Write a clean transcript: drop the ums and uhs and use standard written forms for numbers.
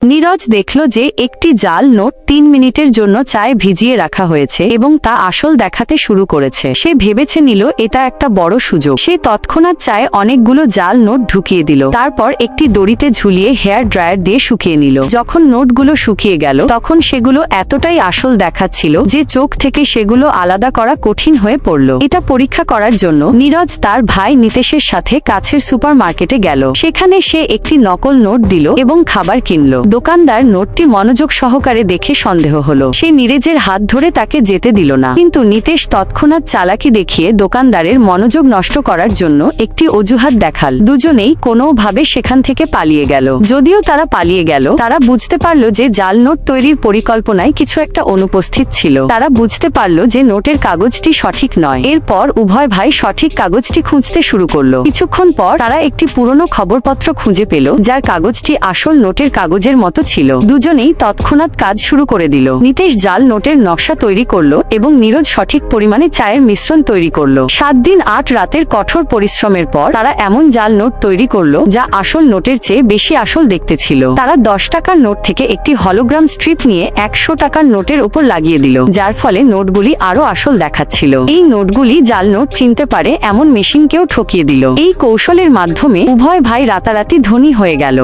নীরজ দেখল যে একটি জাল নোট 3 মিনিটের জন্য চায়ে ভিজিয়ে রাখা হয়েছে এবং তা আসল দেখাতে শুরু করেছে। সে ভেবেছে নিল এটা একটা বড় সুযোগ। সে তৎক্ষণাৎ চায়ে অনেকগুলো জাল নোট ঢুকিয়ে দিল। তারপর একটি দড়িতে ঝুলিয়ে হেয়ার ড্রায়ার দিয়ে শুকিয়ে নিল। যখন নোটগুলো শুকিয়ে গেল তখন সেগুলো এতটাই আসল দেখাচ্ছিল যে চোখ থেকে সেগুলো আলাদা করা কঠিন হয়ে পড়ল। এটা পরীক্ষা করার জন্য নীরজ তার ভাই নিতেশের সাথে কাছের সুপারমার্কেটে গেল। সেখানে সে একটি নকল নোট দিল এবং খাবার কিনল। দোকানদার নোটটি মনোযোগ সহকারে দেখে সন্দেহ হলো। সে নীরজের হাত ধরে তাকে যেতে দিল না, কিন্তু নিতেশ তৎক্ষণাৎ চালাকি দেখিয়ে দোকানদারের মনোযোগ নষ্ট করার জন্য একটি অজুহাত দেখাল। দুজনেই কোনোভাবে সেখান থেকে পালিয়ে গেল। যদিও তারা পালিয়ে গেল, তারা বুঝতে পারল যে জাল নোট তৈরির পরিকল্পনায় কিছু একটা অনুপস্থিত ছিল। তারা বুঝতে পারল যে নোটের কাগজটি সঠিক নয়। এরপর উভয় ভাই সঠিক কাগজটি খুঁজতে শুরু করলো। কিছুক্ষণ পর তারা একটি পুরনো খবরপত্র খুঁজে পেল যার কাগজটি আসল নোটের কাগজের মতো ছিল। দুজনেই তৎক্ষণাৎ কাজ শুরু করে দিল। নিতেশ জাল নোটের নকশা তৈরি করলো এবং নীরজ সঠিক পরিমাণে চায়ের মিশ্রণ তৈরি করলো। 7 দিন 8 রাতের কঠোর পরিশ্রমের পর তারা এমন জাল নোট তৈরি করলো যা আসল নোটের চেয়ে বেশি আসল দেখতে ছিল। তারা 10 টাকার নোট থেকে একটি হলোগ্রাম স্ট্রিপ নিয়ে 100 টাকার নোটের উপর লাগিয়ে দিল, যার ফলে নোটগুলি আরো আসল দেখাচ্ছিল। এই নোটগুলি জাল নোট চিনতে পারে এমন মেশিনকেও ঠকিয়ে দিল। এই কৌশলের মাধ্যমে উভয় ভাই রাতারাতি ধনী হয়ে গেল।